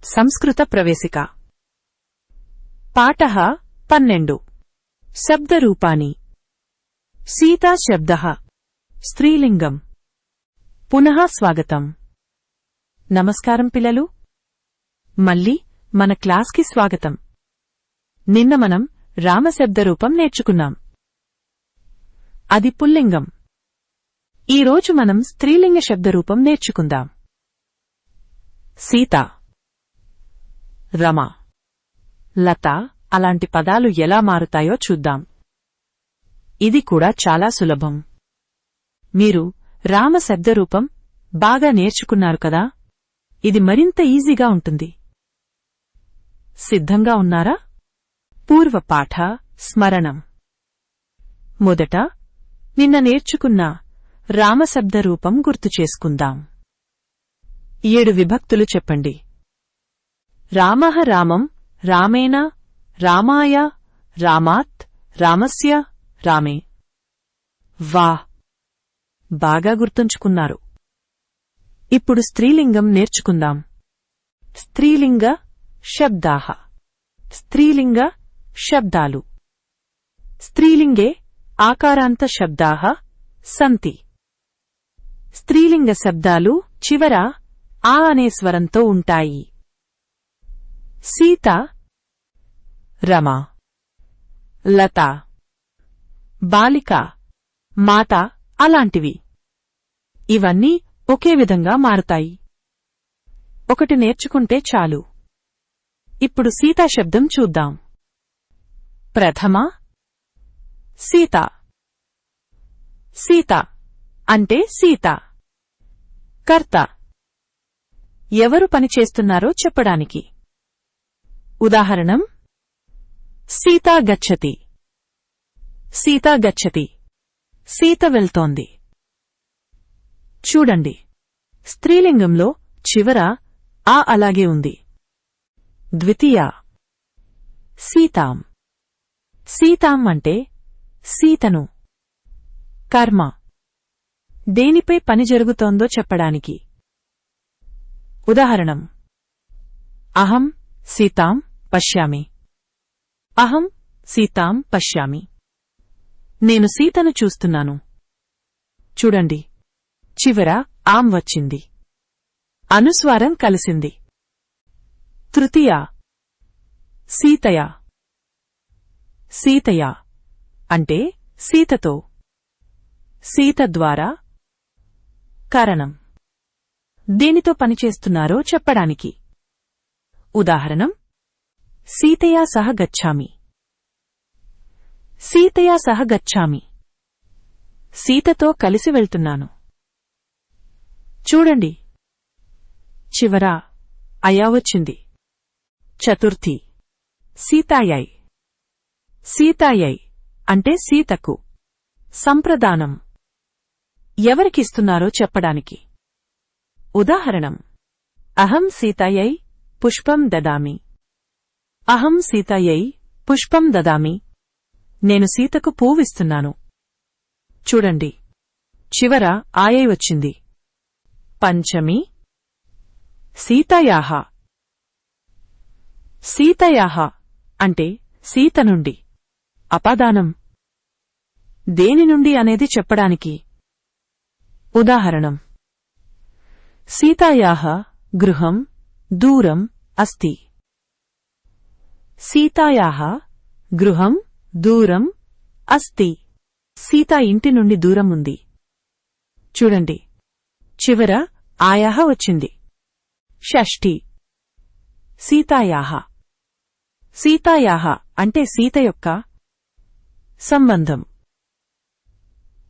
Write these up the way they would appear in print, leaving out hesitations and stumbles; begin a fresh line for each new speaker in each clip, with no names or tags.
సంస్కృత ప్రవేశిక పాఠః 12 శబ్దరూపాని సీతా శబ్దః స్త్రీలింగం పునః స్వాగతం. నమస్కారం పిల్లలు, మళ్ళీ మన క్లాస్కి స్వాగతం. నిన్న మనం రామశబ్దరూపం నేర్చుకున్నాం. అది పుల్లింగం. ఈరోజు మనం స్త్రీలింగ శబ్దరూపం నేర్చుకుందాం. సీత, రమ, లత అలాంటి పదాలు ఎలా మారుతాయో చూద్దాం. ఇది కూడా చాలా సులభం. మీరు రామ శబ్దరూపం బాగా నేర్చుకున్నారు కదా, ఇది మరింత ఈజీగా ఉంటుంది. సిద్ధంగా ఉన్నారా? పూర్వపాఠ స్మరణం. మొదట నిన్న నేర్చుకున్న రామశబ్దరూపం గుర్తుచేసుకుందాం. 7 విభక్తులు చెప్పండి. రామః రామం, రామేణ, రామాయ, రామాత్, రామస్య, రామే. వా, బాగా గుర్తుంచుకున్నారు. ఇప్పుడు స్త్రీలింగం నేర్చుకుందాం. స్త్రీలింగ శబ్దాః. స్త్రీలింగ శబ్దాలు. స్త్రీలింగే ఆకారాంత శబ్దాః సంతి. స్త్రీలింగ శబ్దాలు చివర ఆ అనే స్వరంతో ఉంటాయి. సీత, రమ, లత, బాలిక, మాత అలాంటివి. ఇవన్నీ ఒకే విధంగా మారుతాయి. ఒకటి నేర్చుకుంటే చాలు. ఇప్పుడు సీతా శబ్దం చూద్దాం. ప్రథమ సీత. సీత అంటే సీత. కర్త, ఎవరు పనిచేస్తున్నారో చెప్పడానికి. ఉదాహరణం: సీతా గచ్చతి. సీతా గచ్చతి, సీత వెళ్తోంది. చూడండి, స్త్రీలింగంలో చివర ఆ అలాగే ఉంది. ద్వితీయ సీతాం. సీతాం అంటే సీతను. కర్మ, దేనిపై పని జరుగుతోందో చెప్పడానికి. ఉదాహరణం: అహం సీతాం పశ్యామి. అహం సీతాం పశ్యామి, నేను సీతను చూస్తున్నాను. చూడండి, చివర ఆం వచ్చింది. అనుస్వారం కలిసింది. తృతీయ సీతయ. సీతయ అంటే సీతతో. సీత ద్వారా కరణం, దేనితో పనిచేస్తున్నారో చెప్పడానికి. ఉదాహరణం: సీతయా సహ గచ్ఛామి. సీతయా సహ గచ్ఛామి, సీతతో కలిసి వెళ్తున్నాను. చూడండి, చివర అయా వచ్చింది. చతుర్థి సీతాయై. సీతాయై అంటే సీతకు. సంప్రదానం, ఎవరికిస్తున్నారో చెప్పడానికి. ఉదాహరణం: అహం సీతాయై పుష్పం దదామి. అహం సీతాయై పుష్పం దదామి, నేను సీతకు పువ్విస్తున్నాను. చూడండి, చివర ఆయై వచ్చింది. పంచమి సీతాయాః. సీతాయాః అంటే సీత నుండి. అపదానం, దేని నుండి అనేది చెప్పడానికి. ఉదాహరణం: సీతాయాః గృహం దూరం అస్తి. సీతాయాః గృహం దూరం అస్తి, సీత ఇంటి నుండి దూరం ఉంది. చూడండి, చివర ఆయాః వచ్చింది. షష్ఠి సీతాయాః. సీతాయాః అంటే సీత యొక్క సంబంధం,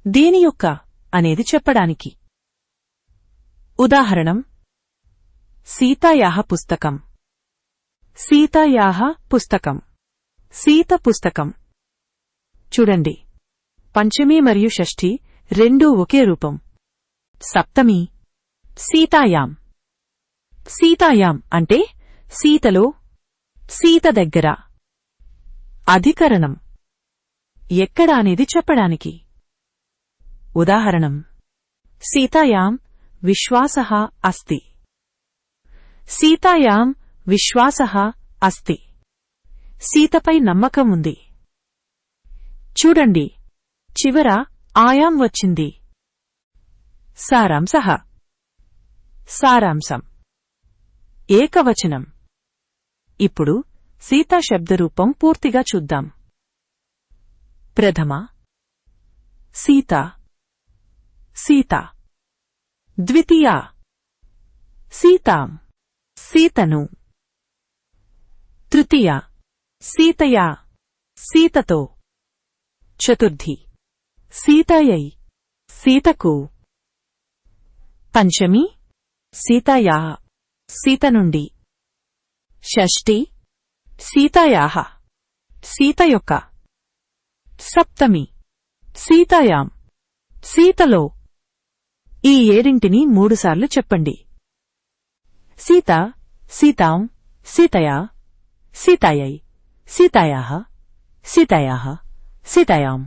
దేని యొక్క అనేది చెప్పడానికి. ఉదాహరణం: సీతాయాః పుస్తకం. సీతాయాః పుస్తకం, సీత పుస్తకం. చూడండి, పంచమి మరియు షష్ఠి రెండూ ఒకే రూపం. సప్తమి సీతాయాం. సీతాయాం అంటే సీతలో, సీత దగ్గర. అధికరణం, ఎక్కడ అనేది చెప్పడానికి. ఉదాహరణం: సీతాయాం విశ్వాసః అస్తి. సీతాయాం విశ్వాసః అస్తి. సీతపై నమ్మకం ఉంది. చూడండి, చివర ఆయాం వచ్చింది. సారాంశః. సారాంశం. ఏకవచనం. ఇప్పుడు సీతా శబ్దరూపం పూర్తిగా చూద్దాం. ప్రథమ సీత, సీత. ద్వితీయ సీతాం, సీతను. తృతీయ సీతయా, సీతతో. చతుర్థి సీతాయై, సీతకు. పంచమి సీతాయా, సీత నుండి. షష్ఠి సీతాయాః, సీత యొక్క. సప్తమి సీతాయాం, సీతలో. ఈ ఏడింటిని 3 సార్లు చెప్పండి. సీత, సీతాం, సీతయా, సీతాయై, సీతాయాః, సీతాయాః, సీతాయాం.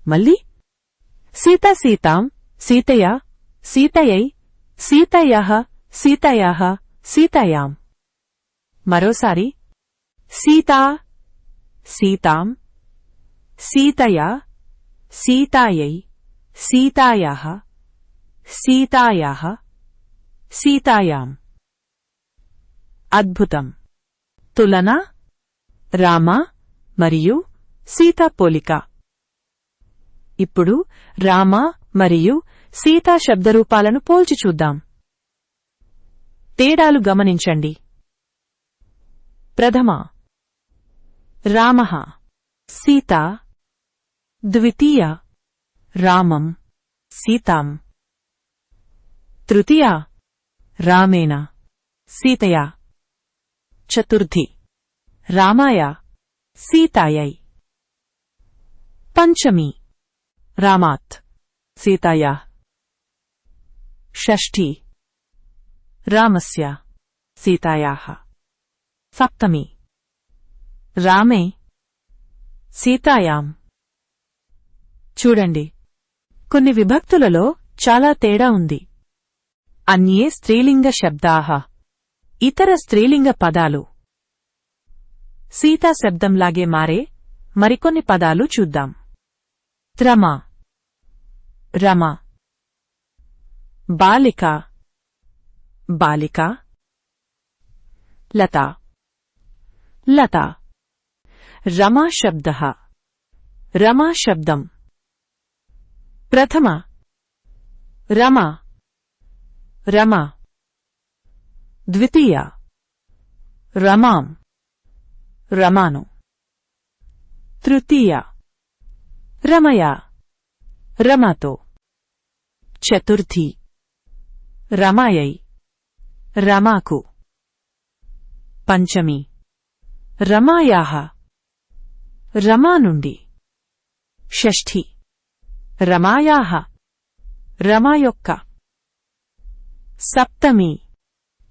మళ్ళీ సీత, సీతాం, సీతయా, సీతయై, సీతాయాః, సీతాయాః, సీతాయాం. మరోసారి సీతా, సీతాం, సీతయా, సీతాయై, సీతాయాః, సీతాయాః, సీతాయాం. అద్భుతం. తులన, రామ మరియు సీతా పోలిక. ఇప్పుడు రామ మరియు సీతా శబ్దరూపాలను పోల్చి చూద్దాం. తేడాలు గమనించండి. ప్రథమ రామః, సీతా. ద్వితీయ రామం, సీతాం. తృతీయ రామేణ, సీతయా. చతుర్థి రామాయ, సీతాయై. పంచమి రామాత్, సీతాయా. షష్ఠి రామస్య, సీతాయాః. సప్తమి రామే, సీతాయాం. చూడండి, కొన్ని విభక్తులలో చాలా తేడా ఉంది. అన్యే స్త్రీలింగ శబ్దాః, ఇతర స్త్రీలింగ పదాలు. సీతా శబ్దంలాగే మారే మరికొన్ని పదాలు చూద్దాం. రమ, రమ. బాలిక, బాలిక. లత, లత. రమా శబ్దః, రమా శబ్దం. ప్రథమ రమ, రమ. ద్వితీయ రమాం, రమాను. తృతీయ రమయా, రమాతో. చతుర్థి రమాయై, రమాకు. పంచమి రమాయాః, రమా నుండి. షష్ఠి రమాయాః, రమా యొక్క. సప్తమి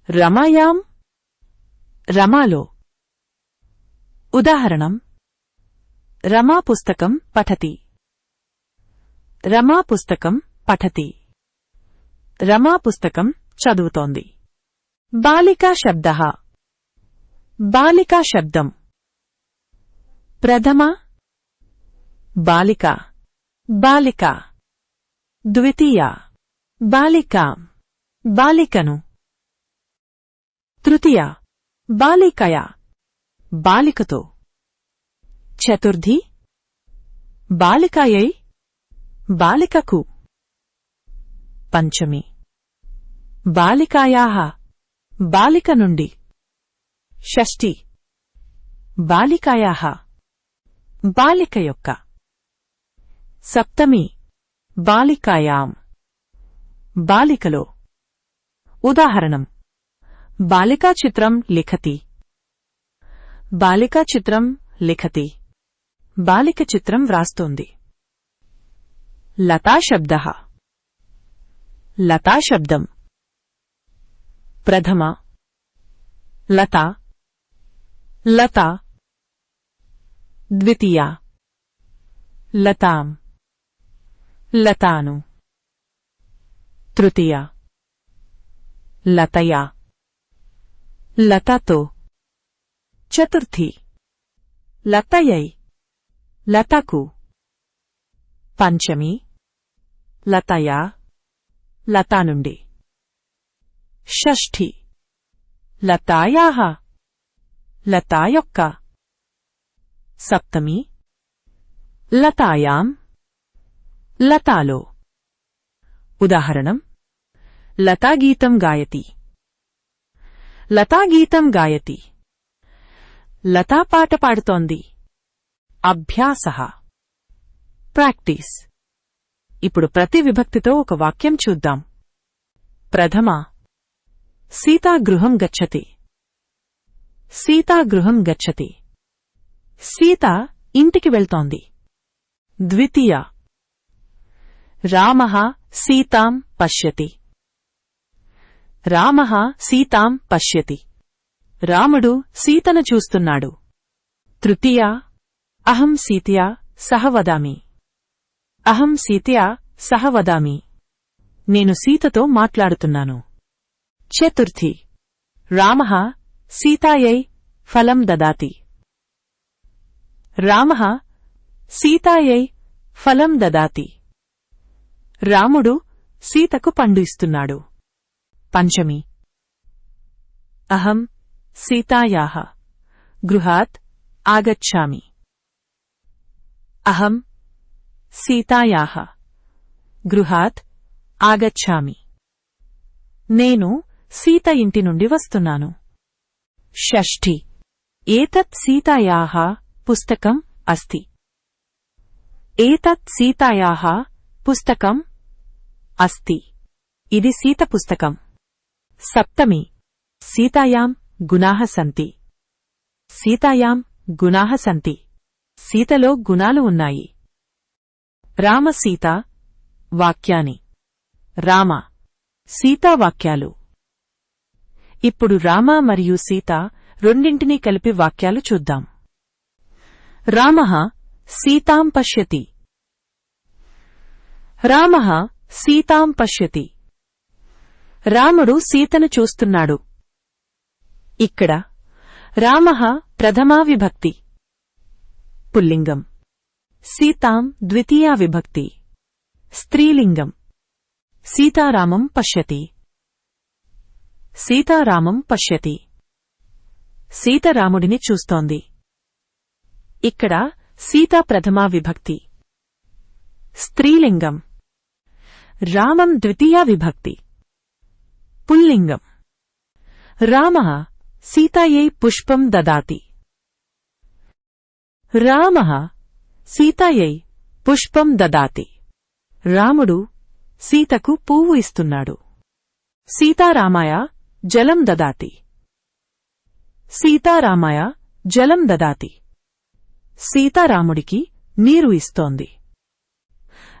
రమాయాం, రమాలో. ఉదాహరణం: రమా పుస్తకం పఠతి, రమా పుస్తకం పఠతి. రమా పుస్తకం చదువుతోంది. బాలికా శబ్దః, బాలికా శబ్దం. ప్రథమ బాలిక, బాలిక. ద్వితీయ బాలికాం, బాలికను. తృతీయ బాలికయా, బాలికతో. చతుర్థి బాలికాయై, బాలికకు. పంచమి బాలికాయాః, బాలిక నుండి. షష్ఠి బాలికాయాః, బాలిక యొక్క. సప్తమి బాలికాయాం, బాలికలో. ఉదాహరణం: బాలికా చిత్రం లిఖతి, బాలికా చిత్రం లిఖతి. బాలిక చిత్రం వ్రాస్తోంది. లతా శబ్దః, లతా శబ్దం. ప్రథమ లత, లత. ద్వితీయ లతాం, లతాను. తృతీయ లతయా, లతాతో. చతుర్థి లతయై లతకు. పంచమి లతయా లతా నుండి. షష్ఠి లతాయాః లతా యొక్క. సప్తమి లతాయాం లతాలో. ఉదాహరణం లతాగీతం గాయతి. లతాగీతం గాయతి. లతా పాట పాడుతోంది. అభ్యాసః ప్రాక్టీస్. ఇప్పుడు ప్రతి విభక్తితో ఒక వాక్యం చూద్దాం. ప్రథమ సీతా గృహం గచ్చతి. సీతా గృహం గచ్చతి. సీత ఇంటికి వెళ్తోంది. ద్వితీయ రామః సీతాం పశ్యతి. రామః సీతాం పశ్యతి. రాముడు సీతను చూస్తున్నాడు. తృతీయ అహం సీతయా సహ వదామి. అహం సీతయా సహ వదామి. నేను సీతతో మాట్లాడుతున్నాను. చతుర్థి రామః సీతాయై ఫలం దదాతి. రామః సీతాయై ఫలం దదాతి. రాముడు సీతకు పండు ఇస్తున్నాడు. పంచమి అహం సీతాయాః గృహాత్ ఆగచ్ఛామి. అహం సీతాయాః గృహాత్ ఆగచ్ఛామి. నేను సీత ఇంటి నుండి వస్తున్నాను. షష్ఠి ఏతత్ సీతాయాః పుస్తకం అస్తి. ఏతత్ సీతాయాః పుస్తకం అస్తి. ఇది సీత పుస్తకం. సప్తమి సీతాయాం గుణాః సంతి. సీతాయాం గుణాః సంతి. సీతలో గుణాలు ఉన్నాయి. రామ సీత వాక్యాని. రామ సీతా వాక్యాలు. ఇప్పుడు రామ మరియు సీత రెండింటినీ కలిపి వాక్యాలు చూద్దాం. రామః సీతాం పశ్యతి. రామః సీతాం పశ్యతి. రాముడు సీతను చూస్తున్నాడు. ఇక్కడ రామః ప్రథమా విభక్తి పుల్లింగం. సీతాం ద్వితీయా విభక్తి స్త్రీలింగం. సీతారామం పశ్యతి. సీతారామం పశ్యతి. సీత రాముడిని చూస్తోంది. ఇక్కడ సీతా ప్రథమా విభక్తి స్త్రీలింగం. రామం ద్వితీయా విభక్తి పుల్లింగం. రామః సీతాయై పుష్పం దదాతి. రామః సీతాయై పుష్పం దదాతి. రాముడు సీతకు పువ్వు ఇస్తున్నాడు. సీతారామాయ జలం దదాతి. సీతారామాయ జలం దదాతి. సీతారాముడికి నీరు ఇస్తోంది.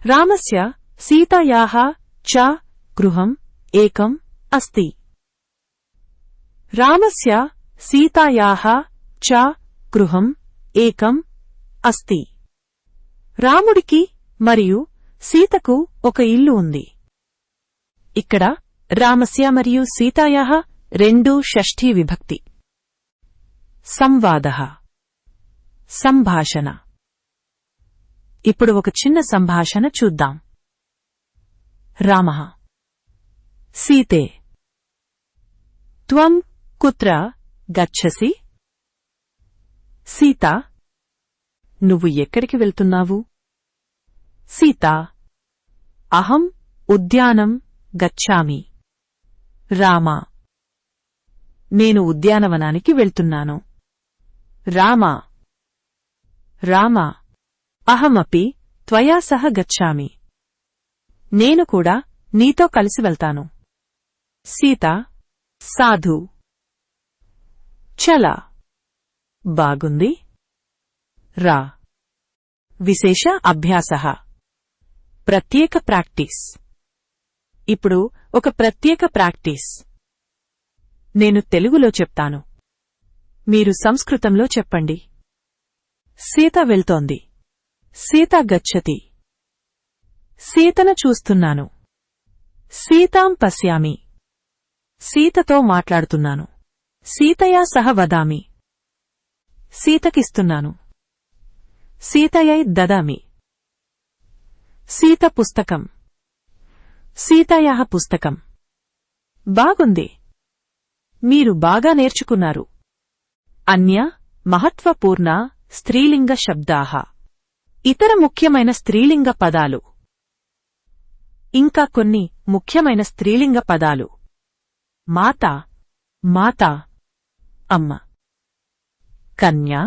రామస్య సీతాయాః చ గృహం ఏకం అస్తి. రామస్య సీతాయాః చ గృహం ఏకం అస్తి. రాముడికి మరియు సీతకు ఒక ఇల్లు ఉంది. ఇక్కడ రామస్య మరియు సీతాయాః రెండూ షష్ఠీ విభక్తి. సంవాదః సంభాషణ. ఇప్పుడు ఒక చిన్న సంభాషణ చూద్దాం. రామః సీతే త్వం కుత్ర గచ్చసి. సీత నువ్వు ఎక్కడికి వెళ్తున్నావు? సీత అహం ఉద్యానం గచ్ఛామి. రామ నేను ఉద్యానవనానికి వెళ్తున్నాను. రామ రామ అహమపి త్వయా సహ గచ్ఛామి. నేను కూడా నీతో కలిసి వెళ్తాను. సీత సాధు చల బాగుంది. రా విశేష అభ్యాసః ప్రత్యేక ప్రాక్టీస్. ఇప్పుడు ఒక ప్రత్యేక ప్రాక్టీస్. నేను తెలుగులో చెప్తాను, మీరు సంస్కృతంలో చెప్పండి. సీత వెళ్తోంది. సీత గచ్చతి. సీతను చూస్తున్నాను. సీతాం పశ్యామి. సీతతో మాట్లాడుతున్నాను. సీతయా సహ వదామి. సీతకిస్తున్నాను. సీతయై దదామి. సీత పుస్తకం. సీతాయాః పుస్తకం. బాగుంది. మీరు బాగా నేర్చుకున్నారు. అన్య మహత్వపూర్ణ స్త్రీలింగ శబ్దాః. ఇతర ముఖ్యమైన స్త్రీలింగ పదాలు. ఇంకా కొన్ని ముఖ్యమైన స్త్రీలింగ పదాలు. మాత, మాతా, అమ్మ. కన్యా,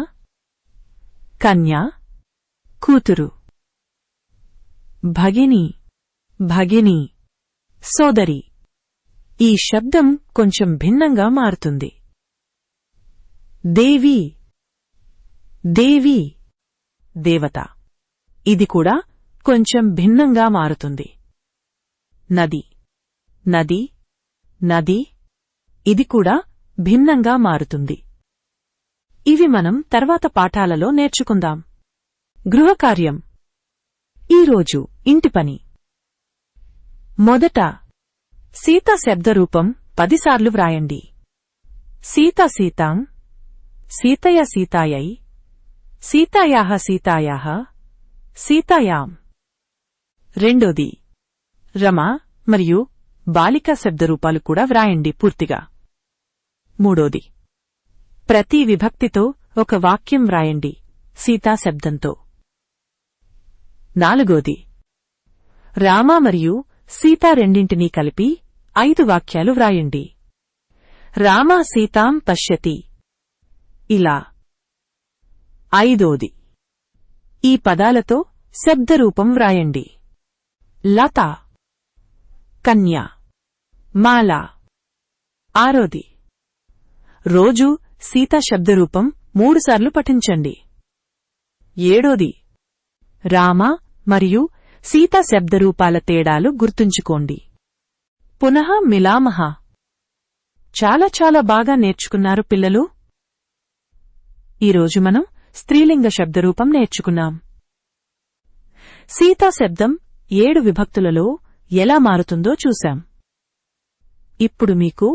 కన్యా, కూతురు. భగిని, భగిని, సోదరి. ఈ శబ్దం కొంచెం భిన్నంగా మారుతుంది. దేవి, దేవి, దేవత. ఇది కూడా కొంచెం భిన్నంగా మారుతుంది. నది, నది, నది. ఇది కూడా భిన్నంగా మారుతుంది. ఇవి మనం తర్వాత పాఠాలలో నేర్చుకుందాం. గృహకార్యం. ఈరోజు ఇంటి పని. మొదట సీత శబ్దరూపం 10 సార్లు వ్రాయండి. సీత సీతాం, సీతయ సీతాయై, సీతాయాః సీతాయాః, సీతాయాం. రెండోది రమ మరియు బాలిక శబ్దరూపాలు కూడా వ్రాయండి పూర్తిగా. మూడోది ప్రతి విభక్తితో ఒక వాక్యం వ్రాయండి సీతా శబ్దంతో. నాలుగోది రామ మరియు సీత రెండింటినీ కలిపి 5 వాక్యాలు వ్రాయండి. రామ సీతాం పశ్యతి. ఇలా. ఐదోది ఈ పదాలతో శబ్దరూపం వ్రాయండి. లత, కన్య, మాల. ఆరోది రోజూ సీతా శబ్దరూపం 3 సార్లు పఠించండి. ఏడోది రామ మరియు సీతా శబ్దరూపాల తేడాలు గుర్తుంచుకోండి. పునః మిలామః. చాలా చాలా బాగా నేర్చుకున్నారు పిల్లలు. ఈరోజు మనం స్త్రీలింగ శబ్దరూపం నేర్చుకున్నాం. సీతా శబ్దం 7 విభక్తులలో ఎలా మారుతుందో చూశాం. ఇప్పుడు మీకు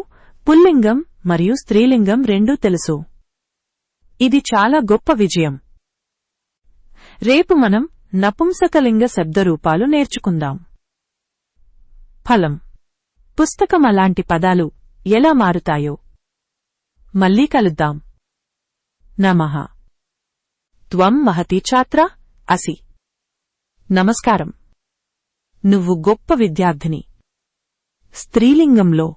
పుల్లింగం మరియు స్త్రీలింగం రెండూ తెలుసు. ఇది చాలా గొప్ప విజయం. రేపు మనం నపుంసకలింగ శబ్దరూపాలు నేర్చుకుందాం. ఫలం, పుస్తకం అలాంటి పదాలు ఎలా మారుతాయో. మళ్ళీ కలుద్దాం. నమః. త్వం మహతి ఛాత్ర అసి. నమస్కారం. నువ్వు గొప్ప విద్యార్థిని. స్త్రీలింగంలో